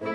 I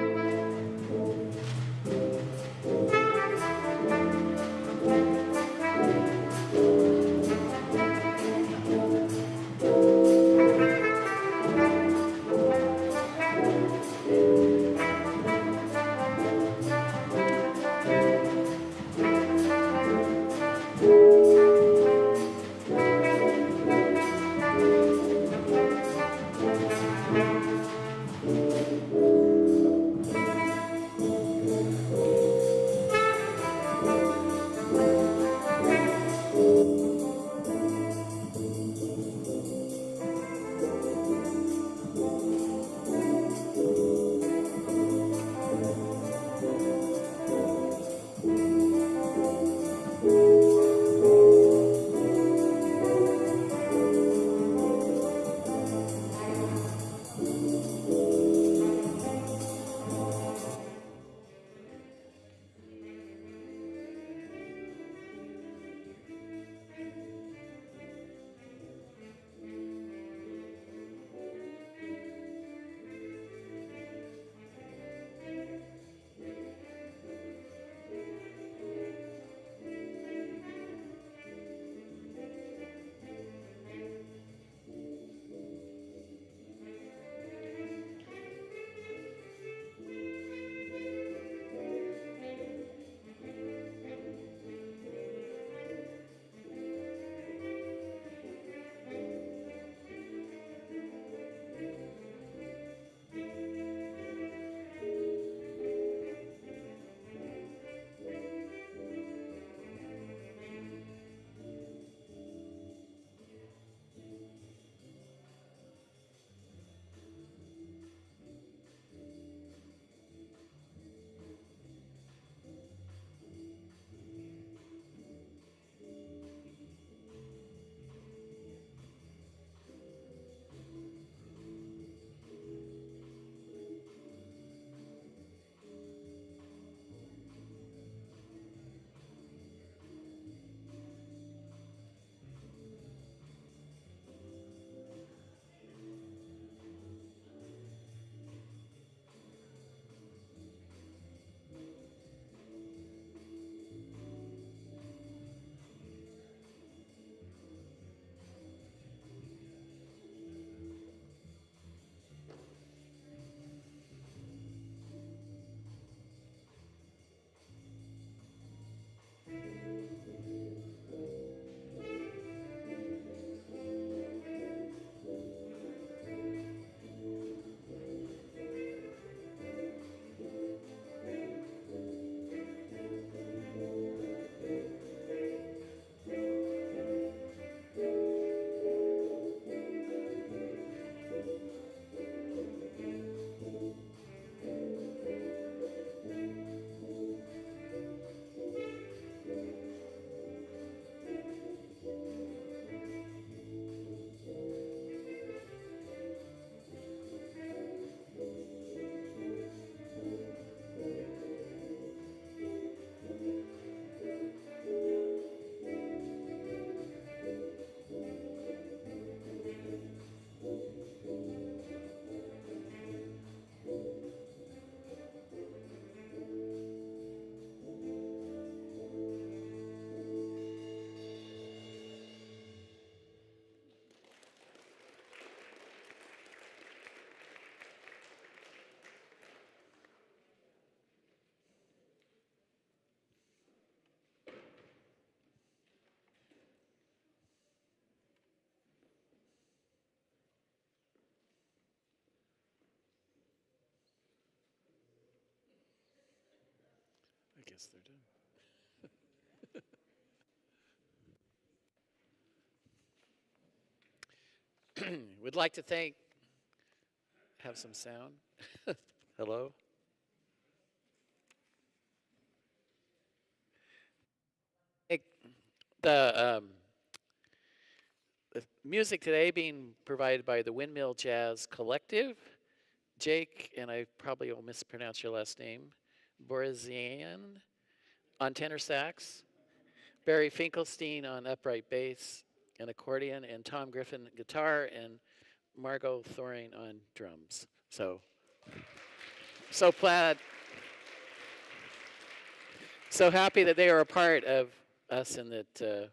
guess they're done. We'd like to have some sound. Hello? The, the music today being provided by the Windmill Jazz Collective. Jake, and I probably will mispronounce your last name, Borizian on tenor sax, Barry Finkelstein on upright bass and accordion, and Tom Griffin guitar, and Margot Thoring on drums. So So glad, so happy that they are a part of us and that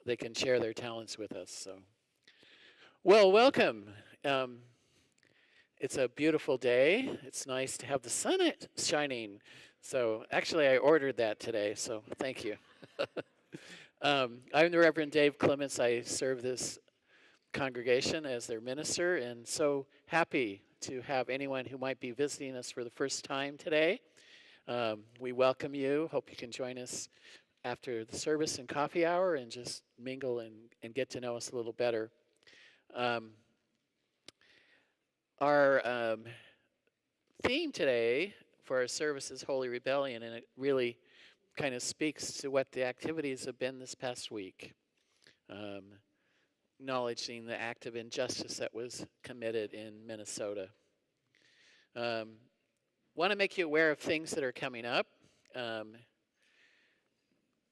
they can share their talents with us. So, well, welcome. Um, it's a beautiful day. It's nice to have the sun shining. So, actually, I ordered that today. So, thank you. I'm the Reverend Dave Clements. I serve this congregation as their minister, and so happy to have anyone who might be visiting us for the first time today. We welcome you. Hope you can join us after the service and coffee hour and just mingle and get to know us a little better. Our theme today for our service is Holy Rebellion, and it really kind of speaks to what the activities have been this past week. Acknowledging the act of injustice that was committed in Minnesota. Want to make you aware of things that are coming up.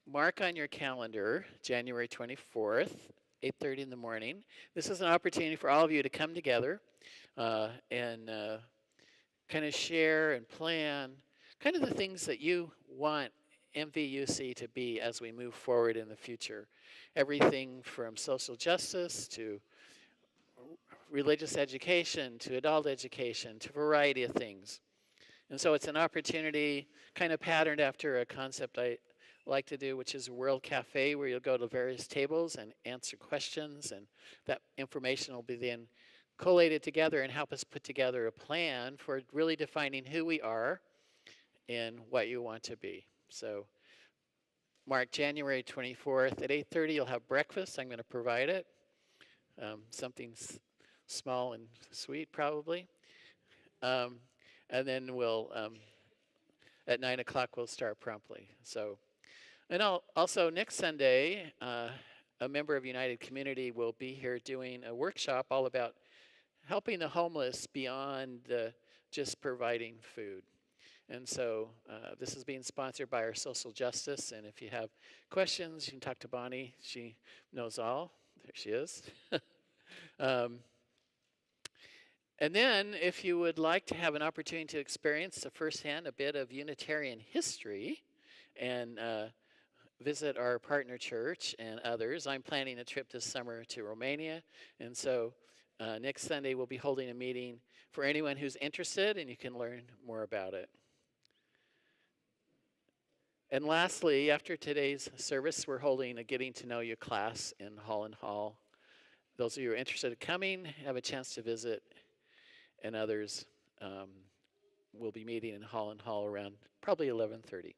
Mark on your calendar, January 24th, 8:30 in the morning. This is an opportunity for all of you to come together and kind of share and plan kind of the things that you want MVUC to be as we move forward in the future. Everything from social justice to religious education to adult education to a variety of things. And so it's an opportunity kind of patterned after a concept I like to do, which is a World Cafe, where you'll go to various tables and answer questions, and that information will be then collated together and help us put together a plan for really defining who we are and what you want to be. So mark January 24th at 8:30. You'll have breakfast. I'm going to provide it. Something small and sweet, probably. And then we'll, at 9 o'clock, we'll start promptly. So, and also next Sunday, a member of United Community will be here doing a workshop all about helping the homeless beyond just providing food. And so this is being sponsored by our social justice. And if you have questions, you can talk to Bonnie. She knows all. There she is. And then, if you would like to have an opportunity to experience firsthand a bit of Unitarian history and visit our partner church and others, I'm planning a trip this summer to Romania. And so next Sunday, we'll be holding a meeting for anyone who's interested, and you can learn more about it. And lastly, after today's service, we're holding a Getting to Know You class in Holland Hall. Those of you who are interested in coming, have a chance to visit, and others will be meeting in Holland Hall around probably 11:30.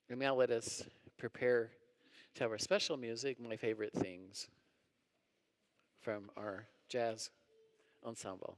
And now let us prepare to have our special music, My Favorite Things, from our jazz ensemble.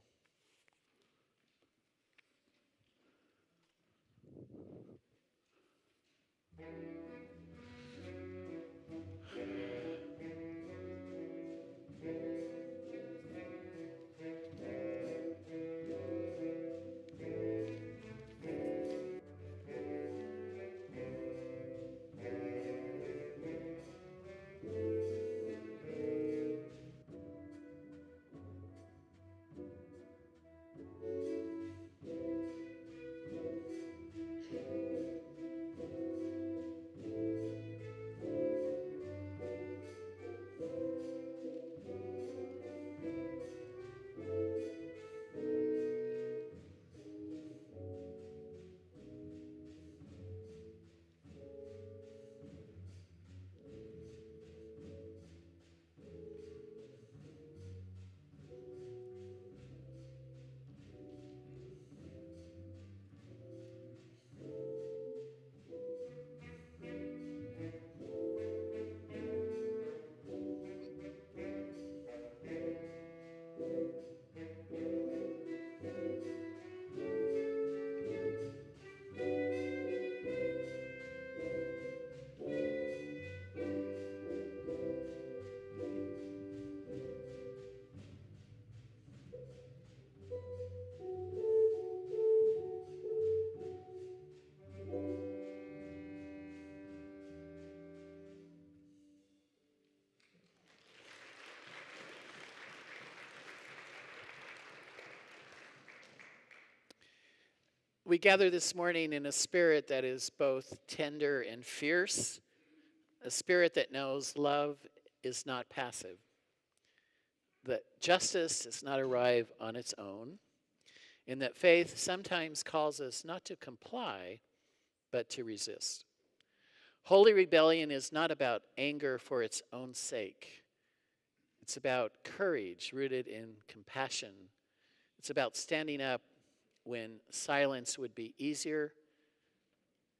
We gather this morning in a spirit that is both tender and fierce, a spirit that knows love is not passive, that justice does not arrive on its own, and that faith sometimes calls us not to comply, but to resist. Holy rebellion is not about anger for its own sake. It's about courage rooted in compassion. It's about standing up when silence would be easier,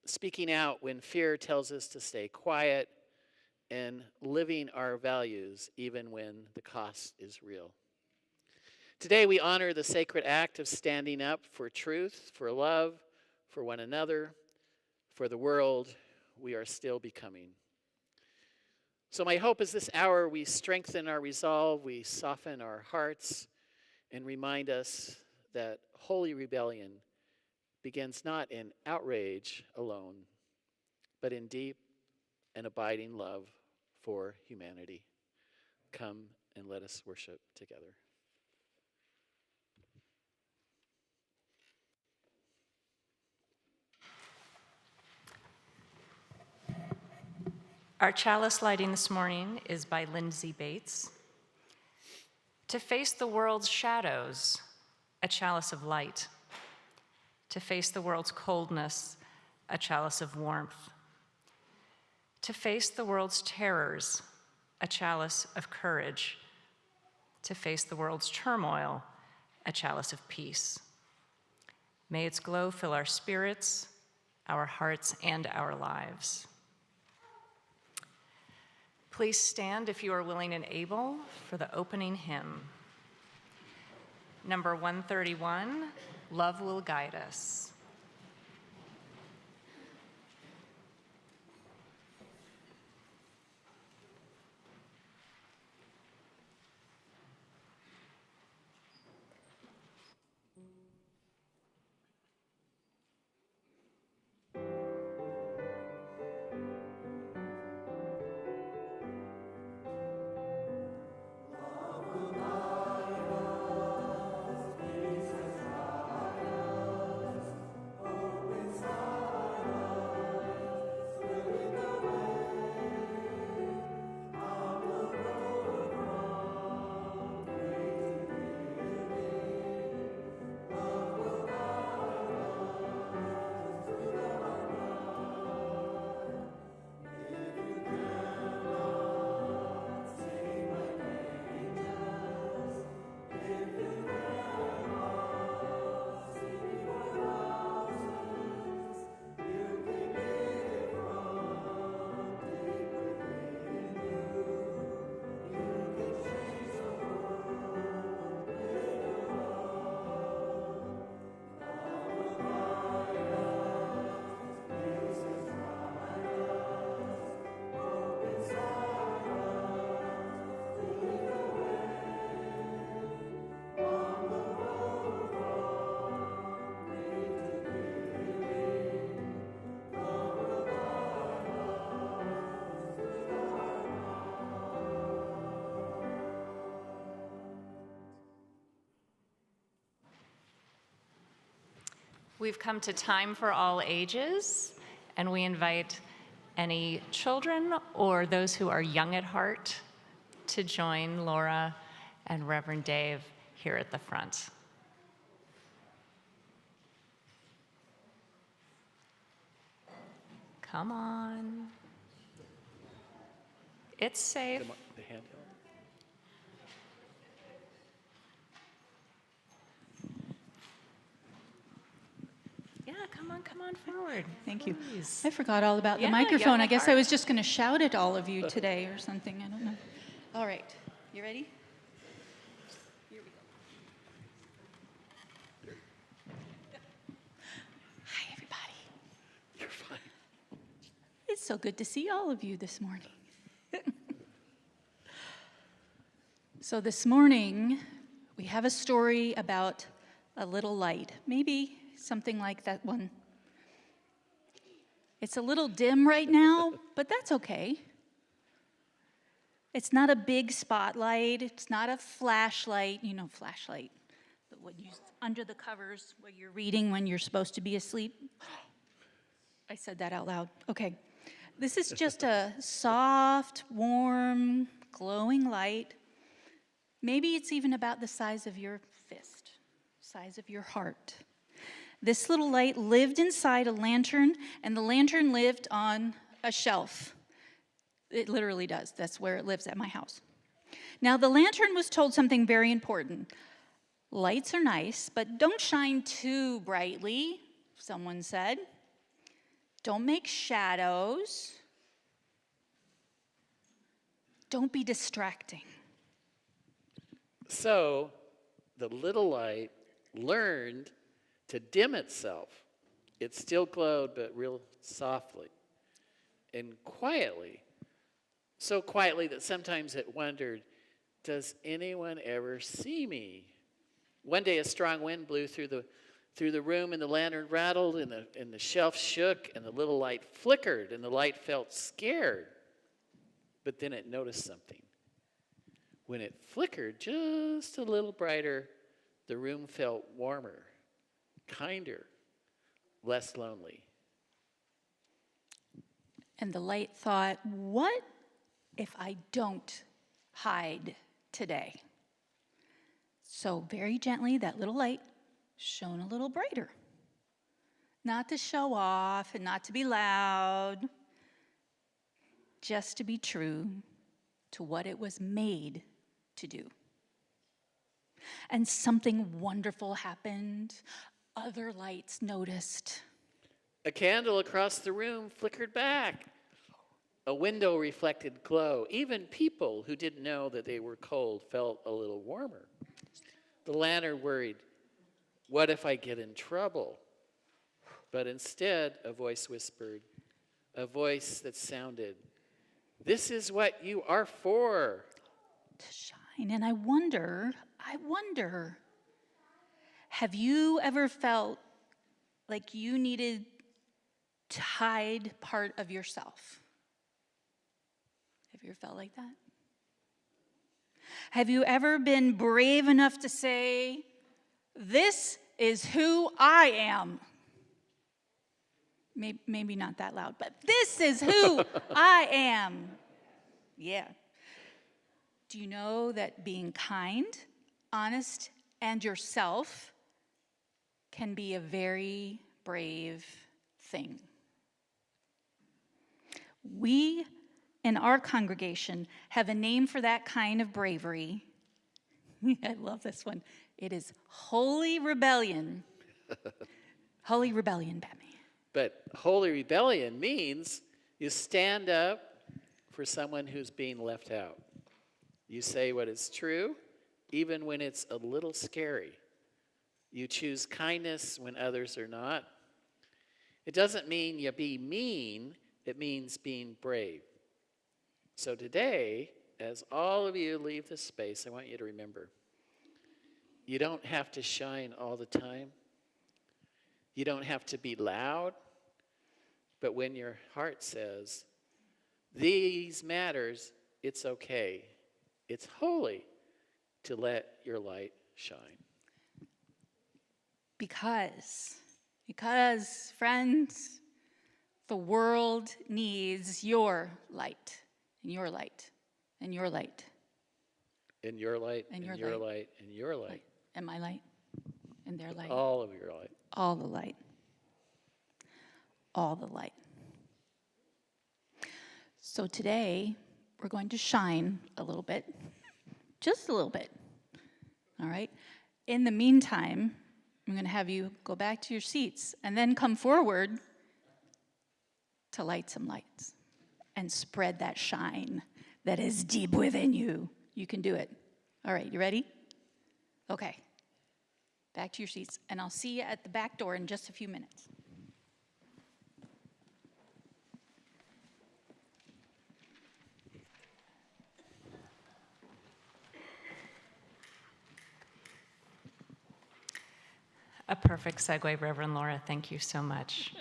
speaking out when fear tells us to stay quiet, and living our values even when the cost is real. Today we honor the sacred act of standing up for truth, for love, for one another, for the world we are still becoming. So my hope is this hour we strengthen our resolve, we soften our hearts, and remind us that holy rebellion begins not in outrage alone, but in deep and abiding love for humanity. Come and let us worship together. Our chalice lighting this morning is by Lindsay Bates. To face the world's shadows, a chalice of light. To face the world's coldness, a chalice of warmth. To face the world's terrors, a chalice of courage. To face the world's turmoil, a chalice of peace. May its glow fill our spirits, our hearts, and our lives. Please stand if you are willing and able for the opening hymn. Number 131, Love Will Guide Us. We've come to Time for All Ages, and we invite any children or those who are young at heart to join Laura and Reverend Dave here at the front. Come on. It's safe. The handheld. Yeah, come on forward. Thank you. Please. I forgot all about the Yeah, microphone. young I at guess I heart. was just going to shout at all of you today or something. I don't know. All right. You ready? Here we go. Hi, everybody. You're fine. It's so good to see all of you this morning. So this morning, we have a story about a little light. Maybe something like that one. It's a little dim right now, but that's okay. It's not a big spotlight. It's not a flashlight. You know, flashlight, the what you, under the covers, what you're reading when you're supposed to be asleep. I said that out loud. Okay. This is just a soft, warm, glowing light. Maybe it's even about the size of your fist, size of your heart. This little light lived inside a lantern, and the lantern lived on a shelf. It literally does. That's where it lives at my house. Now, the lantern was told something very important. Lights are nice, but don't shine too brightly, someone said. Don't make shadows. Don't be distracting. So the little light learned to dim itself. It still glowed, but real softly and quietly. So quietly that sometimes it wondered, does anyone ever see me? One day a strong wind blew through the room, and the lantern rattled, and the shelf shook, and the little light flickered, and the light felt scared. But then it noticed something. When it flickered just a little brighter, the room felt warmer, kinder, less lonely. And the light thought, what if I don't hide today? So very gently, that little light shone a little brighter. Not to show off and not to be loud, just to be true to what it was made to do. And something wonderful happened. Other lights noticed. A candle across the room flickered back. A window reflected glow. Even people who didn't know that they were cold felt a little warmer. The lantern worried, what if I get in trouble? But instead, a voice whispered, a voice that sounded, this is what you are for. To shine. And I wonder, have you ever felt like you needed to hide part of yourself? Have you ever felt like that? Have you ever been brave enough to say, this is who I am? Maybe not that loud, but this is who I am. Yeah. Do you know that being kind, honest, and yourself can be a very brave thing? We in our congregation have a name for that kind of bravery. I love this one. It is Holy Rebellion. Holy Rebellion, Batman. But holy rebellion means you stand up for someone who's being left out. You say what is true, even when it's a little scary. You choose kindness when others are not. It doesn't mean you be mean, it means being brave. So today, as all of you leave this space, I want you to remember, you don't have to shine all the time. You don't have to be loud. But when your heart says, these matters, it's okay. It's holy to let your light shine. Because, Friends, the world needs your light, and your light, and your light. And your light, and your light, light, and your light. And my light, and their light. All of your light. All the light. All the light. So today, we're going to shine a little bit. Just a little bit. All right? In the meantime, I'm going to have you go back to your seats and then come forward to light some lights and spread that shine that is deep within you. You can do it. All right, you ready? Okay. Back to your seats, and I'll see you at the back door in just a few minutes. A perfect segue, Reverend Laura. Thank you so much.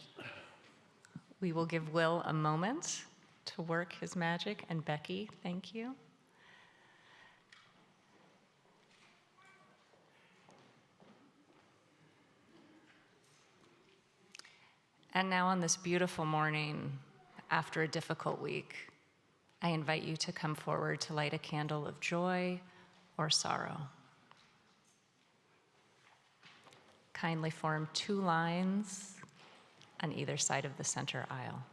We will give Will a moment to work his magic, and Becky, thank you. And now on this beautiful morning, after a difficult week, I invite you to come forward to light a candle of joy or sorrow. Kindly form 2 lines on either side of the center aisle.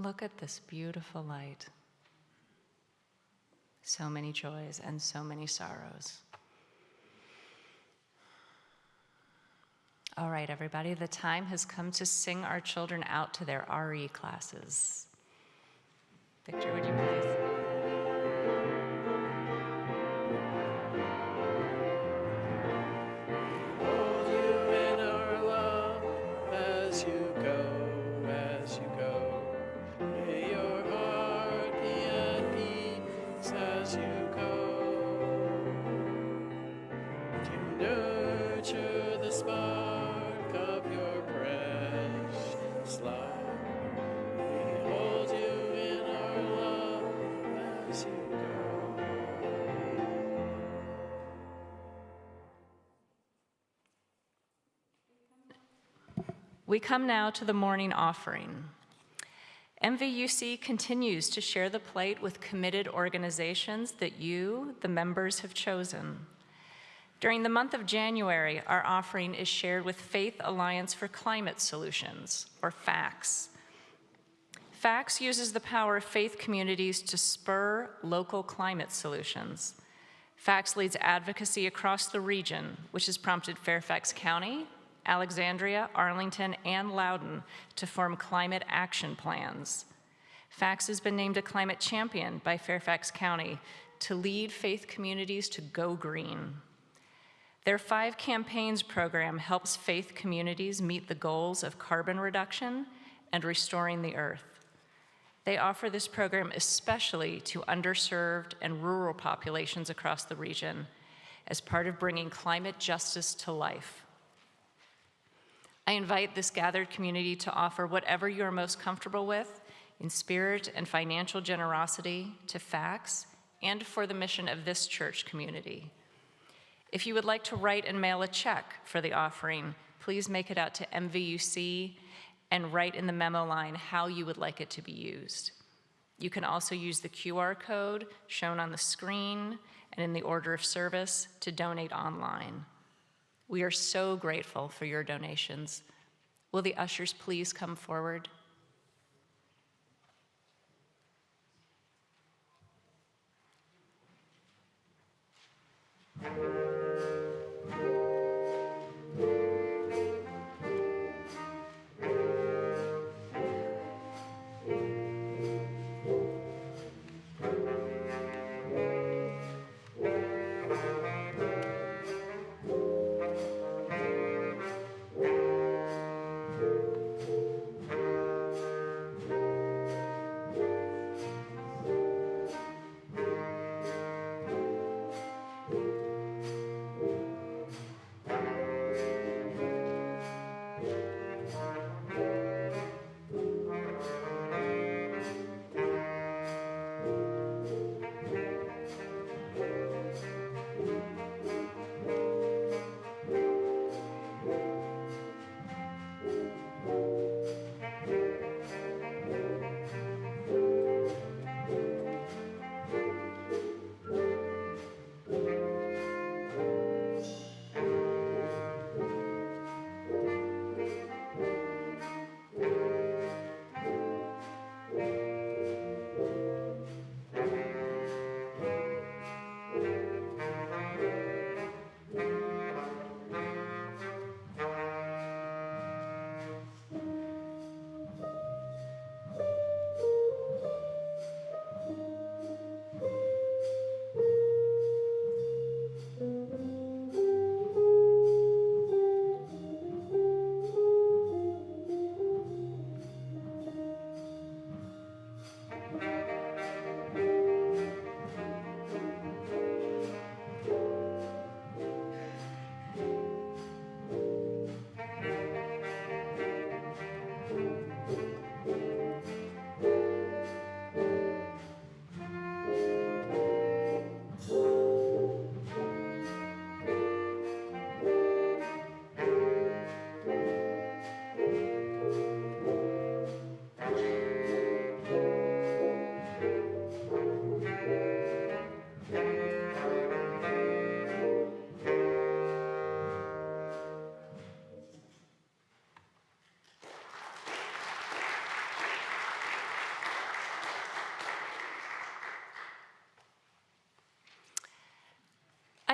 Look at this beautiful light. So many joys and so many sorrows. All right, everybody, the time has come to sing our children out to their RE classes. Victor, would you please? Hold you in our love as you go, as you go. May your heart be at peace as you go. To nurture the spark of your precious life. We hold you in our love as you go. We come now to the morning offering. MVUC continues to share the plate with committed organizations that you, the members, have chosen. During the month of January, our offering is shared with Faith Alliance for Climate Solutions, or FACS. FACS uses the power of faith communities to spur local climate solutions. FACS leads advocacy across the region, which has prompted Fairfax County, Alexandria, Arlington, and Loudoun to form climate action plans. FACS has been named a climate champion by Fairfax County to lead faith communities to go green. Their 5 Campaigns program helps faith communities meet the goals of carbon reduction and restoring the earth. They offer this program especially to underserved and rural populations across the region as part of bringing climate justice to life. I invite this gathered community to offer whatever you are most comfortable with in spirit and financial generosity to FACS and for the mission of this church community. If you would like to write and mail a check for the offering, please make it out to MVUC and write in the memo line how you would like it to be used. You can also use the QR code shown on the screen and in the order of service to donate online. We are so grateful for your donations. Will the ushers please come forward?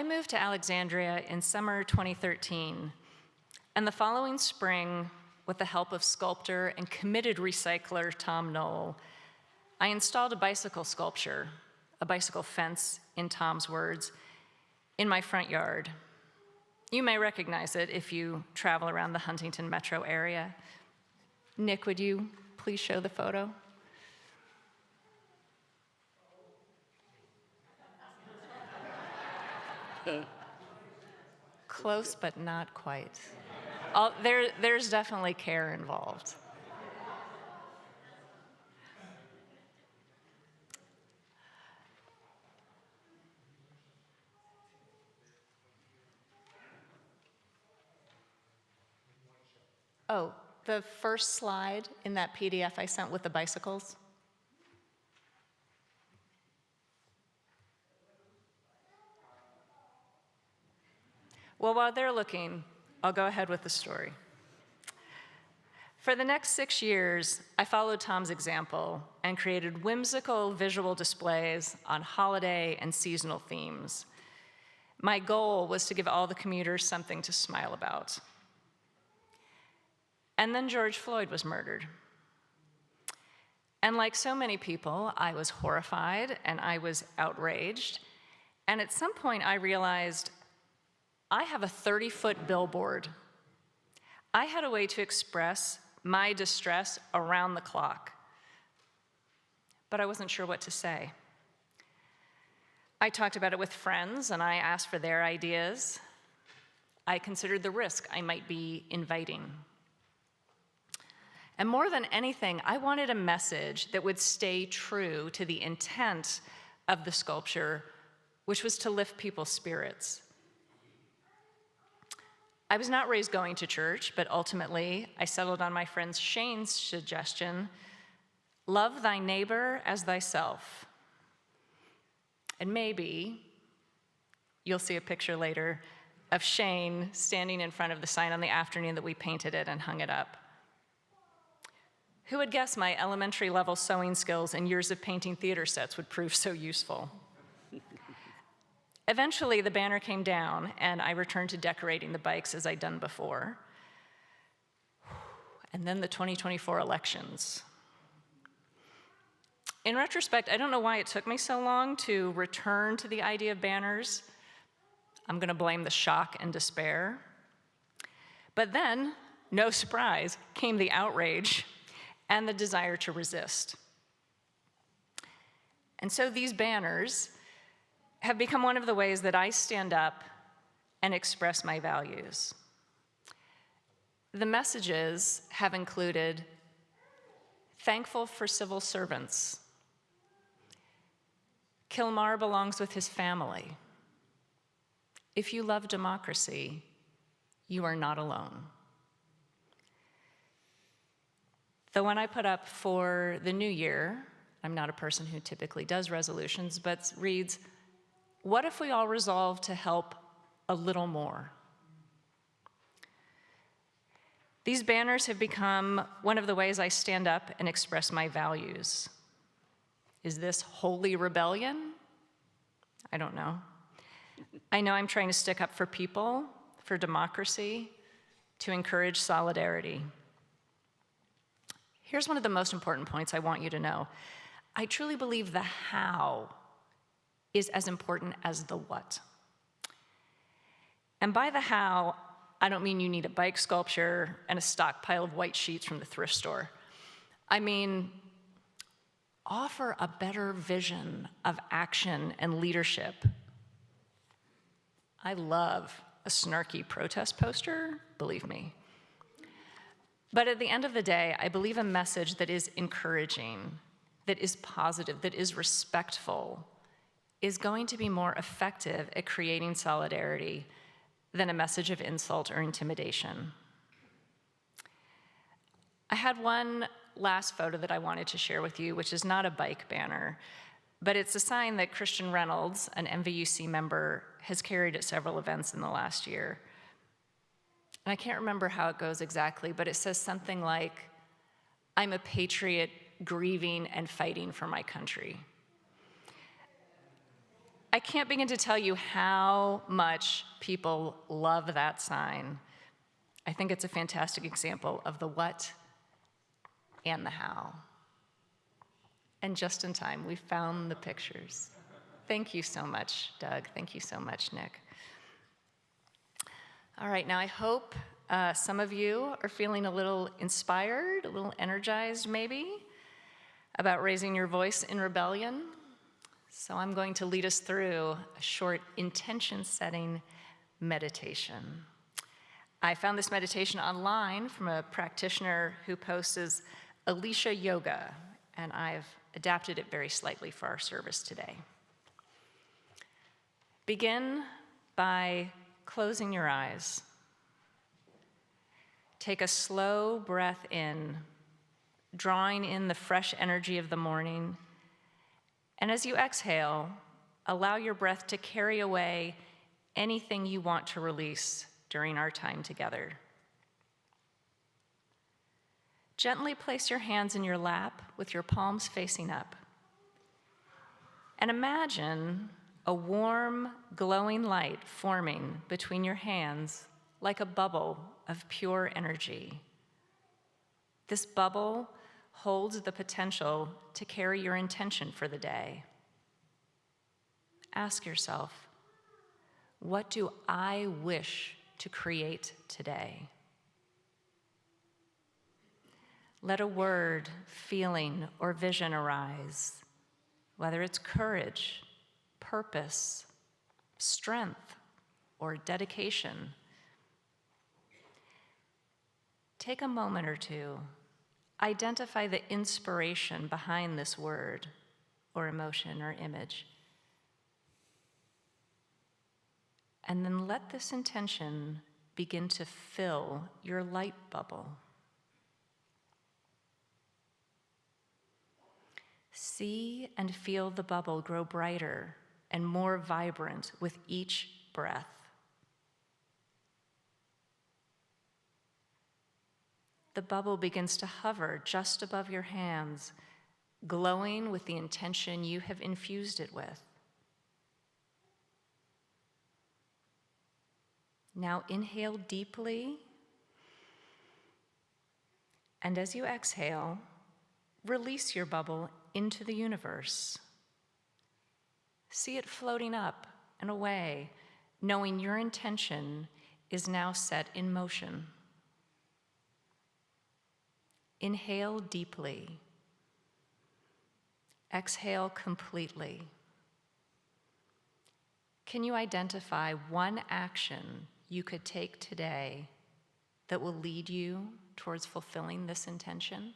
moved to Alexandria in summer 2013, and the following spring, with the help of sculptor and committed recycler Tom Knoll, I installed a bicycle sculpture, a bicycle fence, in Tom's words, in my front yard. You may recognize it if you travel around the Huntington metro area. Nick, would you please show the photo? Close, but not quite. There's definitely care involved. Oh, the first slide in that PDF I sent with the bicycles. Well, while they're looking, I'll go ahead with the story. For the next 6 years, I followed Tom's example and created whimsical visual displays on holiday and seasonal themes. My goal was to give all the commuters something to smile about. And then George Floyd was murdered. And like so many people, I was horrified and I was outraged. And at some point, I realized I have a 30-foot billboard. I had a way to express my distress around the clock, but I wasn't sure what to say. I talked about it with friends, and I asked for their ideas. I considered the risk I might be inviting. And more than anything, I wanted a message that would stay true to the intent of the sculpture, which was to lift people's spirits. I was not raised going to church, but ultimately I settled on my friend Shane's suggestion, love thy neighbor as thyself. And maybe you'll see a picture later of Shane standing in front of the sign on the afternoon that we painted it and hung it up. Who would guess my elementary level sewing skills and years of painting theater sets would prove so useful? Eventually, the banner came down, and I returned to decorating the bikes as I'd done before. And then the 2024 elections. In retrospect, I don't know why it took me so long to return to the idea of banners. I'm going to blame the shock and despair. But then, no surprise, came the outrage and the desire to resist. And so these banners have become one of the ways that I stand up and express my values. The messages have included thankful for civil servants. Kilmar belongs with his family. If you love democracy, you are not alone. The one I put up for the new year, I'm not a person who typically does resolutions, but reads, what if we all resolve to help a little more? These banners have become one of the ways I stand up and express my values. Is this holy rebellion? I don't know. I know I'm trying to stick up for people, for democracy, to encourage solidarity. Here's one of the most important points I want you to know. I truly believe the how is as important as the what. And by the how, I don't mean you need a bike sculpture and a stockpile of white sheets from the thrift store. I mean, offer a better vision of action and leadership. I love a snarky protest poster, believe me. But at the end of the day, I believe a message that is encouraging, that is positive, that is respectful, is going to be more effective at creating solidarity than a message of insult or intimidation. I had one last photo that I wanted to share with you, which is not a bike banner, but it's a sign that Christian Reynolds, an MVUC member, has carried at several events in the last year. And I can't remember how it goes exactly, but it says something like, I'm a patriot grieving and fighting for my country. I can't begin to tell you how much people love that sign. I think it's a fantastic example of the what and the how. And just in time, we found the pictures. Thank you so much, Doug. Thank you so much, Nick. All right, now I hope some of you are feeling a little inspired, a little energized maybe, about raising your voice in rebellion. So I'm going to lead us through a short intention-setting meditation. I found this meditation online from a practitioner who posts Alicia Yoga, and I've adapted it very slightly for our service today. Begin by closing your eyes. Take a slow breath in, drawing in the fresh energy of the morning. And as you exhale, allow your breath to carry away anything you want to release during our time together. Gently place your hands in your lap with your palms facing up. And imagine a warm, glowing light forming between your hands like a bubble of pure energy. This bubble holds the potential to carry your intention for the day. Ask yourself, what do I wish to create today? Let a word, feeling, or vision arise, whether it's courage, purpose, strength, or dedication. Take a moment or two. Identify the inspiration behind this word, or emotion, or image. And then let this intention begin to fill your light bubble. See and feel the bubble grow brighter and more vibrant with each breath. The bubble begins to hover just above your hands, glowing with the intention you have infused it with. Now inhale deeply, and as you exhale, release your bubble into the universe. See it floating up and away, knowing your intention is now set in motion. Inhale deeply. Exhale completely. Can you identify one action you could take today that will lead you towards fulfilling this intention?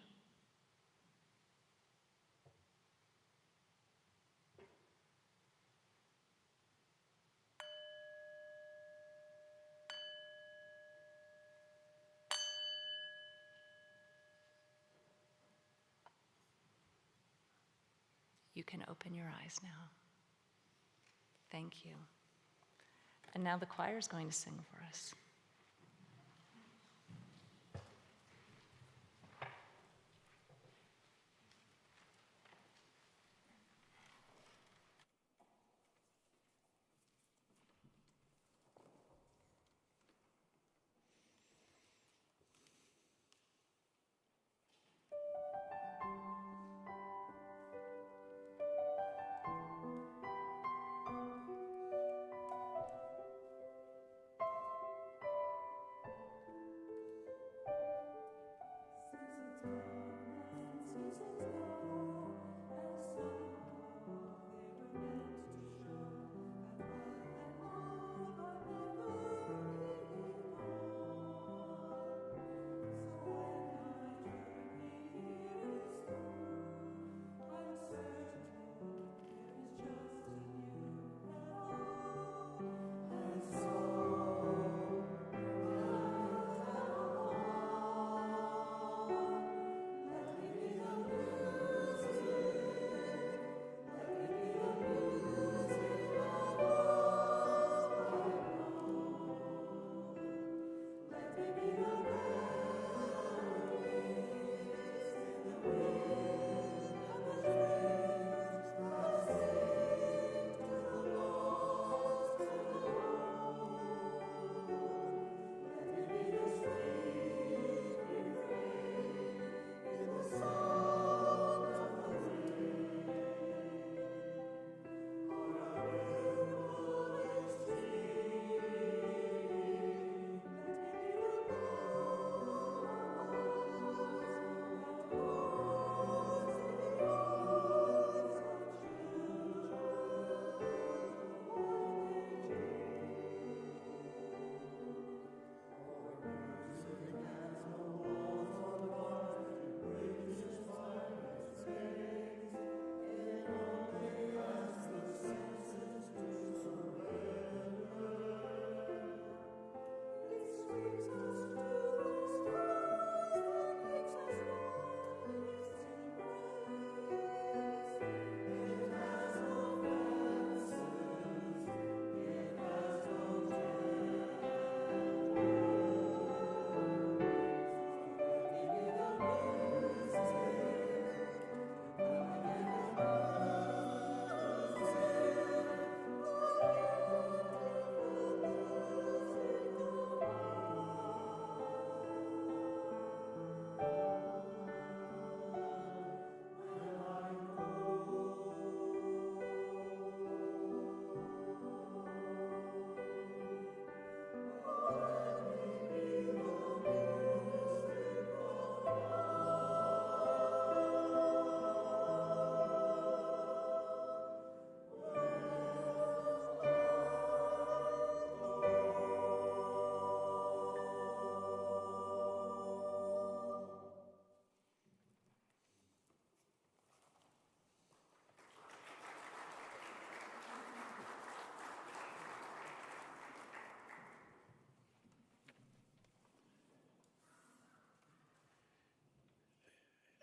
You can open your eyes now. Thank you. And now the choir is going to sing for us.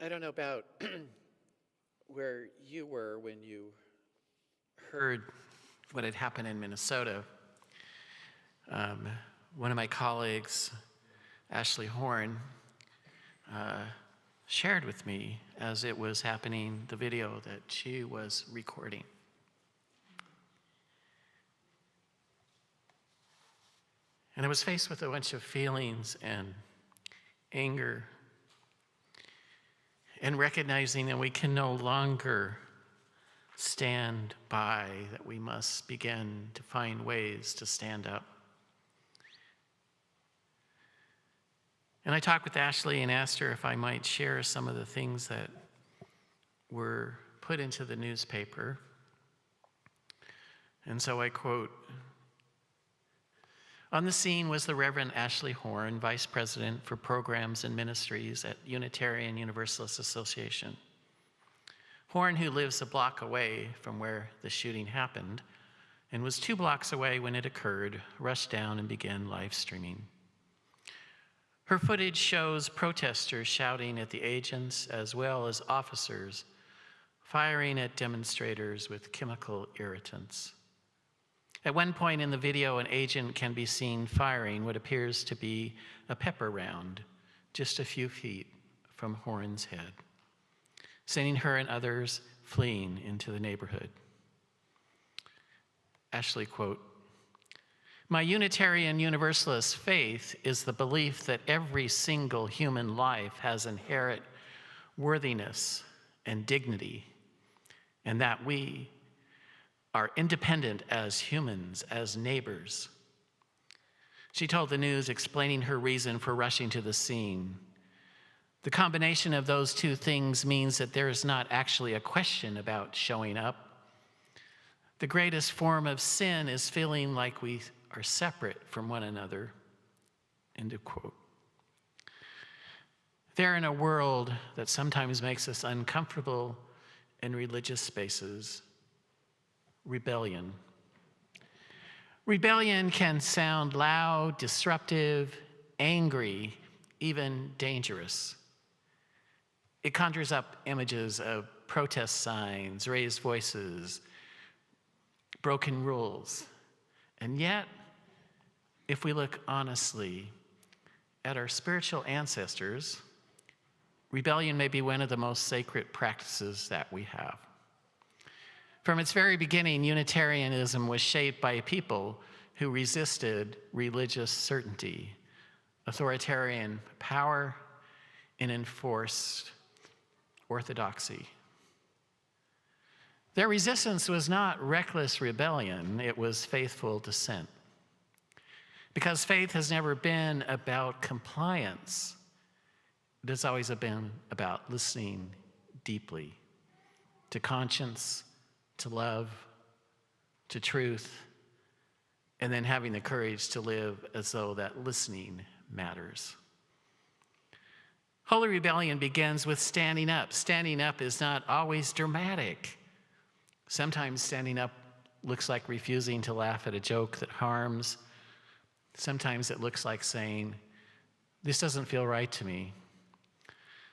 I don't know about where you were when you heard what had happened in Minnesota. One of my colleagues, Ashley Horn, shared with me as it was happening the video that she was recording. And I was faced with a bunch of feelings and anger, and recognizing that we can no longer stand by, that we must begin to find ways to stand up. And I talked with Ashley and asked her if I might share some of the things that were put into the newspaper. And so I quote, "On the scene was the Reverend Ashley Horn, Vice President for Programs and Ministries at Unitarian Universalist Association. Horn, who lives a block away from where the shooting happened and was 2 blocks away when it occurred, rushed down and began live streaming. Her footage shows protesters shouting at the agents as well as officers firing at demonstrators with chemical irritants. At one point in the video, an agent can be seen firing what appears to be a pepper round just a few feet from Horn's head, sending her and others fleeing into the neighborhood." Ashley, quote, "My Unitarian Universalist faith is the belief that every single human life has inherent worthiness and dignity, and that we are independent as humans, as neighbors." She told the news, explaining her reason for rushing to the scene. "The combination of those two things means that there is not actually a question about showing up. The greatest form of sin is feeling like we are separate from one another." End of quote. They're in a world that sometimes makes us uncomfortable in religious spaces. Rebellion. Rebellion can sound loud, disruptive, angry, even dangerous. It conjures up images of protest signs, raised voices, broken rules. And yet, if we look honestly at our spiritual ancestors, rebellion may be one of the most sacred practices that we have. From its very beginning, Unitarianism was shaped by people who resisted religious certainty, authoritarian power, and enforced orthodoxy. Their resistance was not reckless rebellion, it was faithful dissent. Because faith has never been about compliance, it has always been about listening deeply to conscience, to love, to truth, and then having the courage to live as though that listening matters. Holy rebellion begins with standing up. Standing up is not always dramatic. Sometimes standing up looks like refusing to laugh at a joke that harms. Sometimes it looks like saying, "This doesn't feel right to me."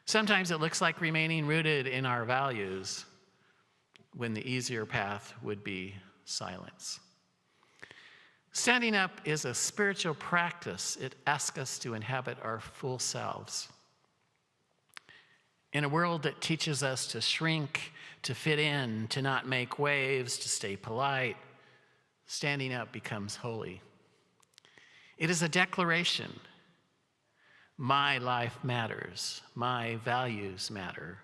Sometimes it looks like remaining rooted in our values when the easier path would be silence. Standing up is a spiritual practice. It asks us to inhabit our full selves. In a world that teaches us to shrink, to fit in, to not make waves, to stay polite, standing up becomes holy. It is a declaration. My life matters. My values matter.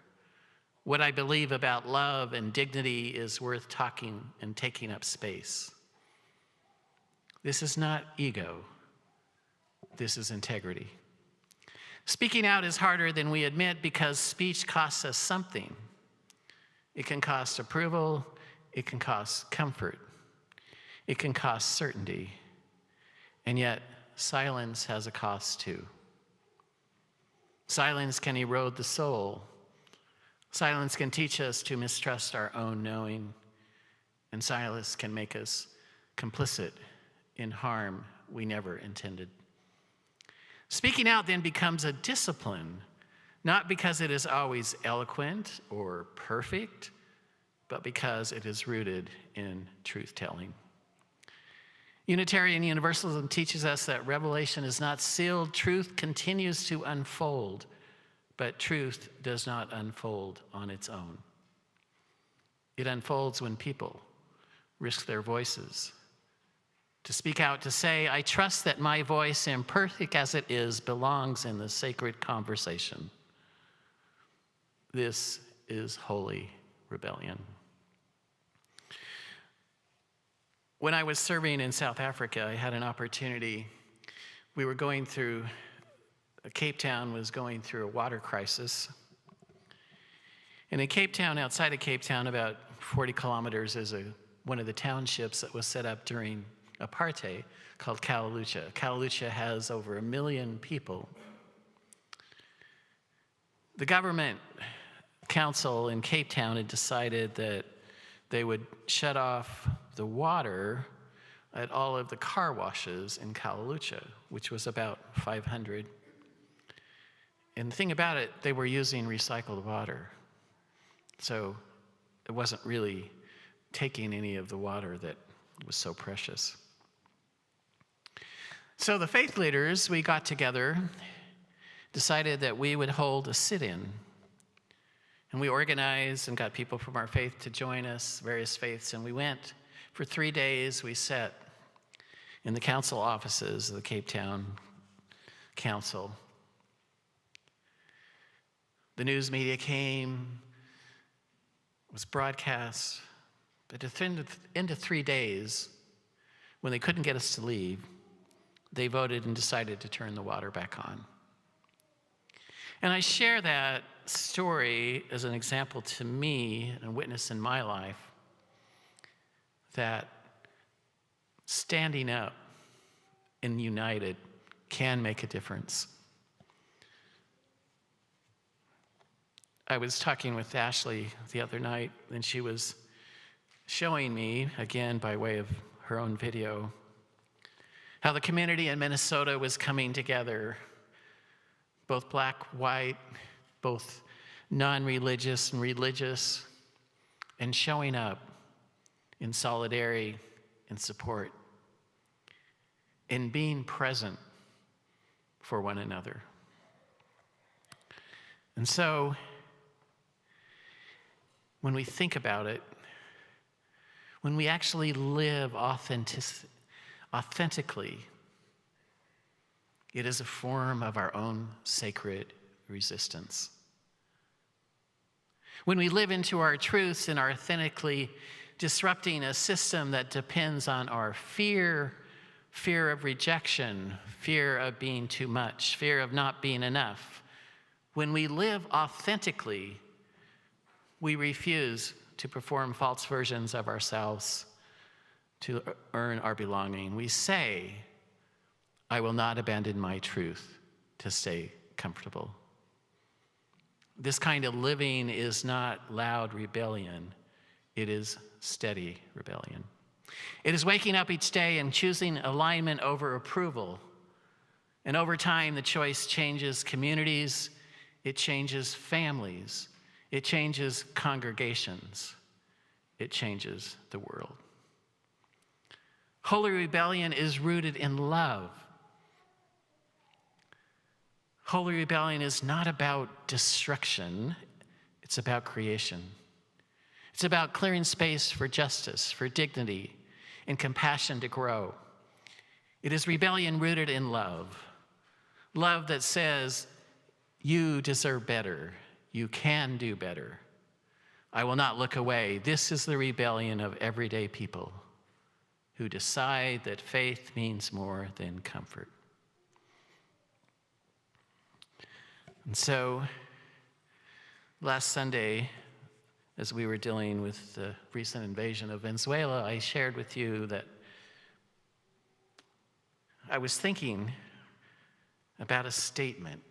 What I believe about love and dignity is worth talking and taking up space. This is not ego. This is integrity. Speaking out is harder than we admit because speech costs us something. It can cost approval. It can cost comfort. It can cost certainty. And yet, silence has a cost too. Silence can erode the soul. Silence can teach us to mistrust our own knowing. And silence can make us complicit in harm we never intended. Speaking out then becomes a discipline not because it is always eloquent or perfect, but because it is rooted in truth-telling. Unitarian Universalism teaches us that revelation is not sealed. Truth continues to unfold, but truth does not unfold on its own. It unfolds when people risk their voices to speak out, to say, I trust that my voice, imperfect as it is, belongs in the sacred conversation. This is holy rebellion. When I was serving in South Africa, I had an opportunity. We were going through, Cape Town was going through a water crisis. And in Cape Town, outside of Cape Town, about 40 kilometers, is one of the townships that was set up during apartheid called Kalucha. Kalucha has over 1 million people. The government council in Cape Town had decided that they would shut off the water at all of the car washes in Kalucha, which was about 500. And the thing about it, they were using recycled water. So it wasn't really taking any of the water that was so precious. So the faith leaders, we got together, decided that we would hold a sit-in. And we organized and got people from our faith to join us, various faiths, and we went for 3 days. We sat in the council offices of the Cape Town Council. The news media came, was broadcast, but at the end of 3 days, when they couldn't get us to leave, they voted and decided to turn the water back on. And I share that story as an example to me and a witness in my life that standing up and united can make a difference. I was talking with Ashley the other night, and she was showing me, again by way of her own video, how the community in Minnesota was coming together, both black, white, both non-religious and religious, and showing up in solidarity and support, in being present for one another. And so, when we think about it, when we actually live authentically, it is a form of our own sacred resistance. When we live into our truths and are authentically disrupting a system that depends on our fear of rejection, fear of being too much, fear of not being enough. When we live authentically, we refuse to perform false versions of ourselves to earn our belonging. We say, I will not abandon my truth to stay comfortable. This kind of living is not loud rebellion. It is steady rebellion. It is waking up each day and choosing alignment over approval. And over time, the choice changes communities, it changes families, it changes congregations, it changes the world. Holy rebellion is rooted in love. Holy rebellion is not about destruction, it's about creation. It's about clearing space for justice, for dignity, and compassion to grow. It is rebellion rooted in love. Love that says, you deserve better. You can do better. I will not look away. This is the rebellion of everyday people who decide that faith means more than comfort. And so, last Sunday, as we were dealing with the recent invasion of Venezuela, I shared with you that I was thinking about a statement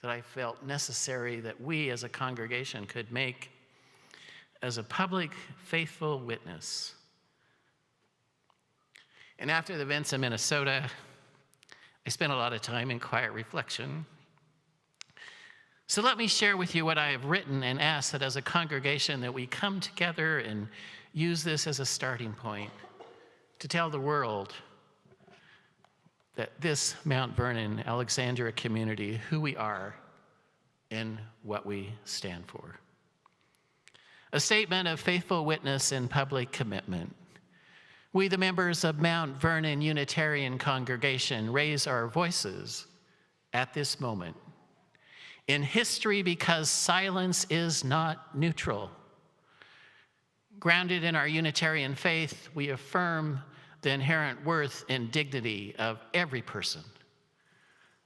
that I felt necessary that we as a congregation could make as a public, faithful witness. And after the events in Minnesota, I spent a lot of time in quiet reflection. So let me share with you what I have written and ask that as a congregation that we come together and use this as a starting point to tell the world that this Mount Vernon, Alexandria community, who we are and what we stand for. A statement of faithful witness and public commitment. We, the members of Mount Vernon Unitarian Congregation, raise our voices at this moment in history because silence is not neutral. Grounded in our Unitarian faith, we affirm the inherent worth and dignity of every person.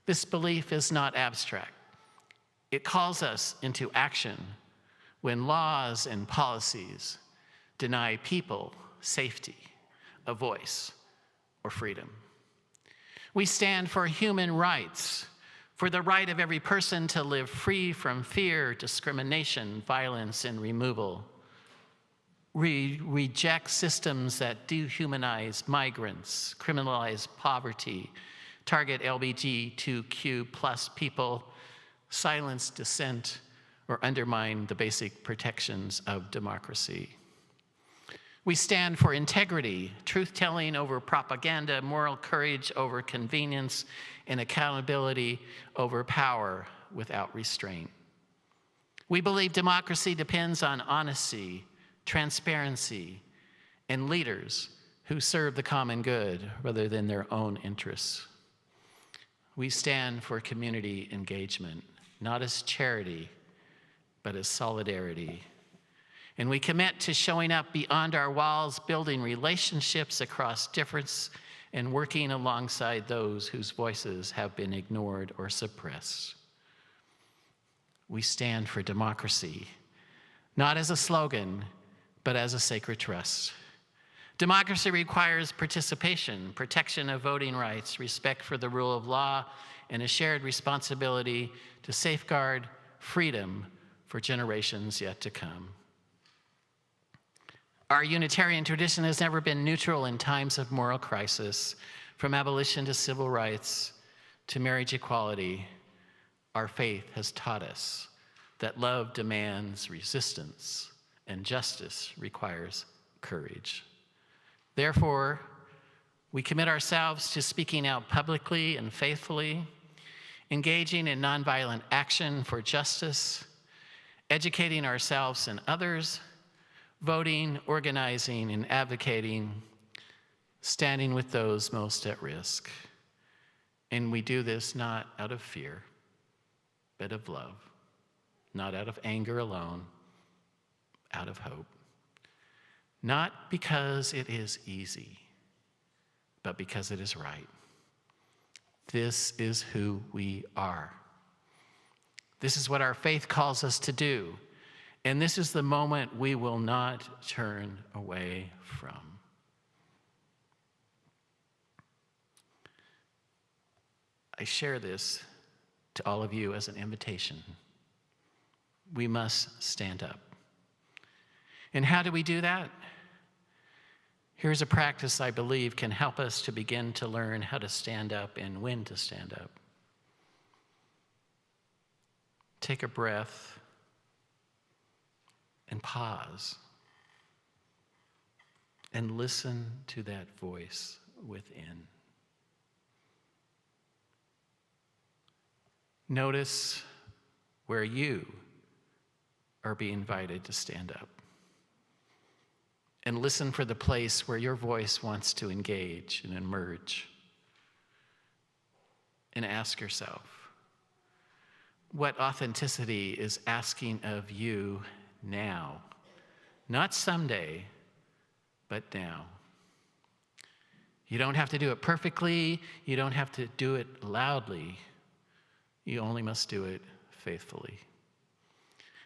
This belief is not abstract. It calls us into action when laws and policies deny people safety, a voice, or freedom. We stand for human rights, for the right of every person to live free from fear, discrimination, violence, and removal. We reject systems that dehumanize migrants, criminalize poverty, target LGBTQ+ people, silence dissent, or undermine the basic protections of democracy. We stand for integrity, truth-telling over propaganda, moral courage over convenience, and accountability over power without restraint. We believe democracy depends on honesty, transparency, and leaders who serve the common good rather than their own interests. We stand for community engagement, not as charity, but as solidarity. And we commit to showing up beyond our walls, building relationships across difference, and working alongside those whose voices have been ignored or suppressed. We stand for democracy, not as a slogan, but as a sacred trust. Democracy requires participation, protection of voting rights, respect for the rule of law, and a shared responsibility to safeguard freedom for generations yet to come. Our Unitarian tradition has never been neutral in times of moral crisis, from abolition to civil rights to marriage equality. Our faith has taught us that love demands resistance and justice requires courage. Therefore, we commit ourselves to speaking out publicly and faithfully, engaging in nonviolent action for justice, educating ourselves and others, voting, organizing, and advocating, standing with those most at risk. And we do this not out of fear, but of love, not out of anger alone, out of hope. Not because it is easy, but because it is right. This is who we are. This is what our faith calls us to do. And this is the moment we will not turn away from. I share this to all of you as an invitation. We must stand up. And how do we do that? Here's a practice I believe can help us to begin to learn how to stand up and when to stand up. Take a breath and pause and listen to that voice within. Notice where you are being invited to stand up. And listen for the place where your voice wants to engage and emerge. And ask yourself, what authenticity is asking of you now? Not someday, but now. You don't have to do it perfectly. You don't have to do it loudly. You only must do it faithfully.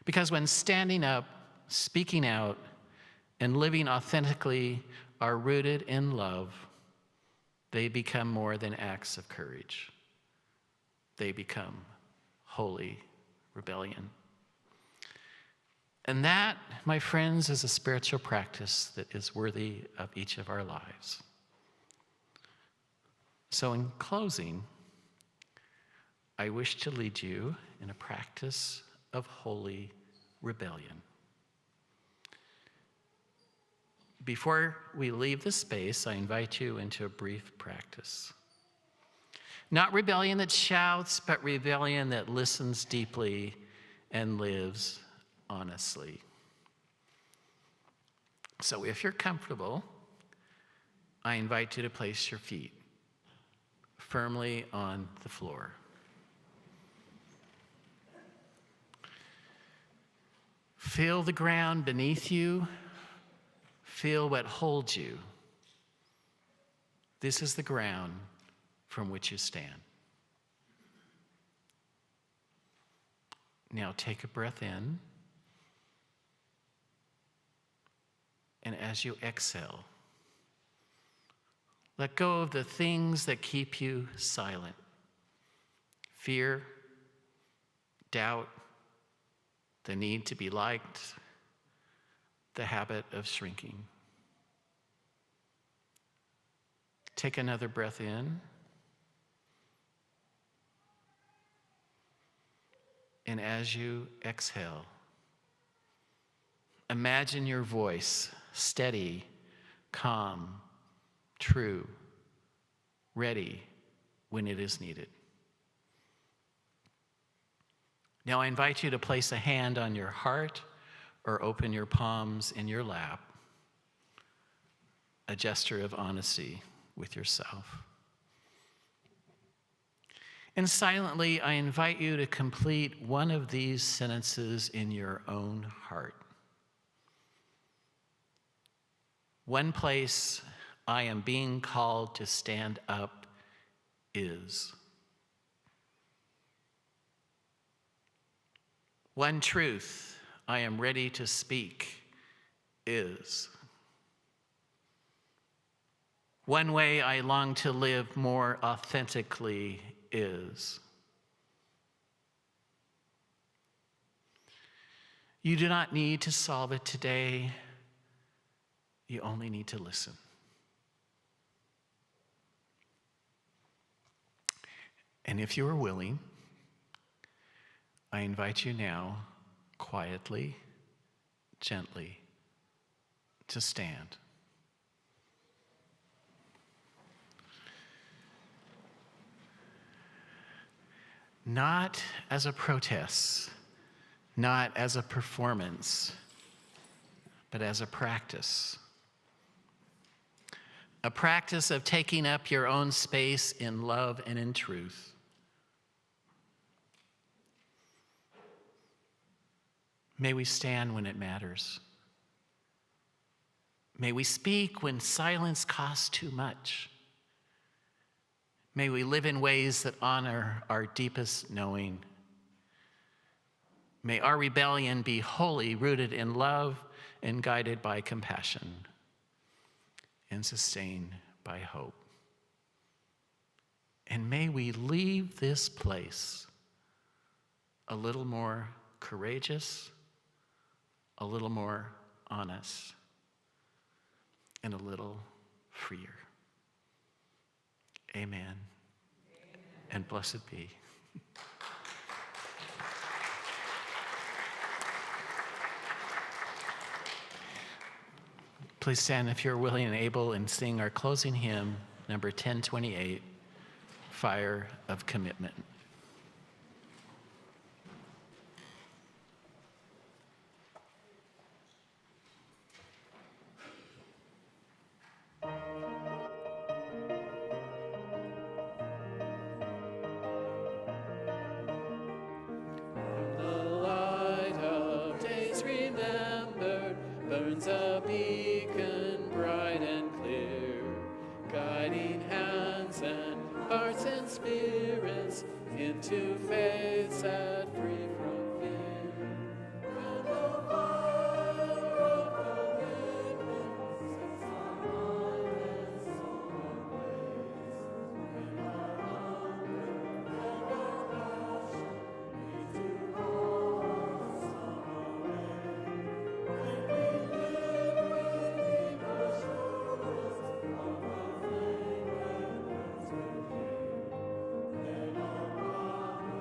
Because when standing up, speaking out, and living authentically are rooted in love, they become more than acts of courage. They become holy rebellion. And that, my friends, is a spiritual practice that is worthy of each of our lives. So in closing, I wish to lead you in a practice of holy rebellion. Before we leave the space, I invite you into a brief practice. Not rebellion that shouts, but rebellion that listens deeply and lives honestly. So if you're comfortable, I invite you to place your feet firmly on the floor. Feel the ground beneath you. Feel what holds you. This is the ground from which you stand. Now take a breath in. And as you exhale, let go of the things that keep you silent. Fear, doubt, the need to be liked, the habit of shrinking. Take another breath in. And as you exhale, imagine your voice steady, calm, true, ready when it is needed. Now I invite you to place a hand on your heart or open your palms in your lap, a gesture of honesty with yourself. And silently, I invite you to complete one of these sentences in your own heart. One place I am being called to stand up is. One truth I am ready to speak is. One way I long to live more authentically is. You do not need to solve it today. You only need to listen. And if you are willing, I invite you now, quietly, gently, to stand. Not as a protest, not as a performance, but as a practice. A practice of taking up your own space in love and in truth. May we stand when it matters. May we speak when silence costs too much. May we live in ways that honor our deepest knowing. May our rebellion be wholly rooted in love and guided by compassion and sustained by hope. And may we leave this place a little more courageous, a little more honest, and a little freer. Amen. And blessed be. Please stand if you're willing and able and sing our closing hymn, number 1028, Fire of Commitment. Burns a beacon bright and clear, guiding hands and hearts and spirits into faith set free from fear. And the fire of commitment sets our mind and soul ablaze. When our hunger and our passion lead to cause on our way. When we live with deep assurance of a flame that burns with you, then our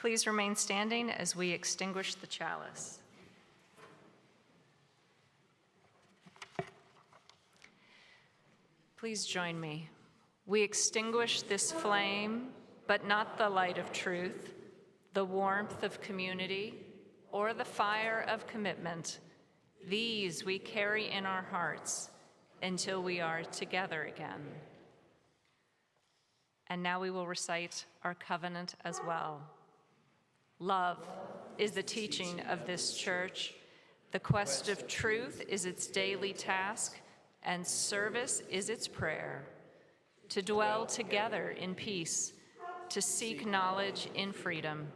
please remain standing as we extinguish the chalice. Please join me. We extinguish this flame, but not the light of truth, the warmth of community, or the fire of commitment. These we carry in our hearts until we are together again. And now we will recite our covenant as well. Love is the teaching of this church. The quest of truth is its daily task, and service is its prayer. To dwell together in peace, to seek knowledge in freedom,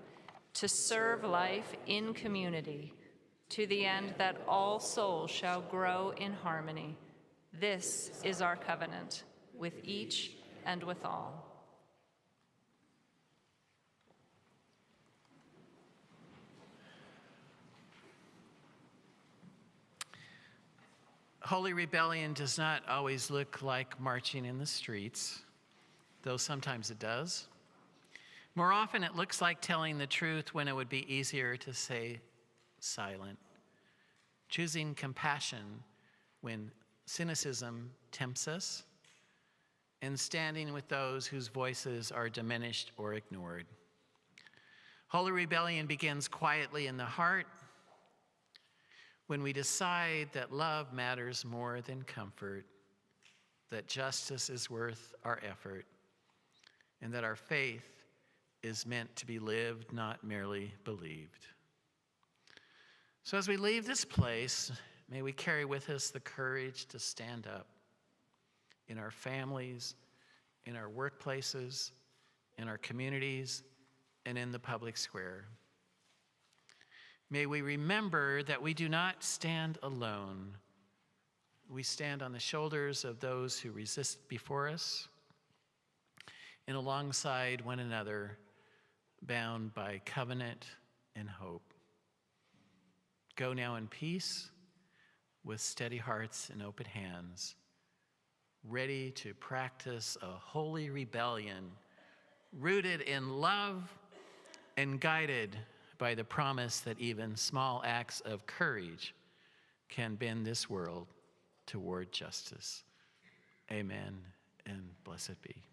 to serve life in community, to the end that all souls shall grow in harmony. This is our covenant with each and with all. Holy rebellion does not always look like marching in the streets, though sometimes it does. More often it looks like telling the truth when it would be easier to stay silent. Choosing compassion when cynicism tempts us, and standing with those whose voices are diminished or ignored. Holy rebellion begins quietly in the heart, when we decide that love matters more than comfort, that justice is worth our effort, and that our faith is meant to be lived, not merely believed. So as we leave this place, may we carry with us the courage to stand up in our families, in our workplaces, in our communities, and in the public square. May we remember that we do not stand alone. We stand on the shoulders of those who resist before us and alongside one another, bound by covenant and hope. Go now in peace with steady hearts and open hands, ready to practice a holy rebellion rooted in love and guided by the promise that even small acts of courage can bend this world toward justice. Amen, and blessed be.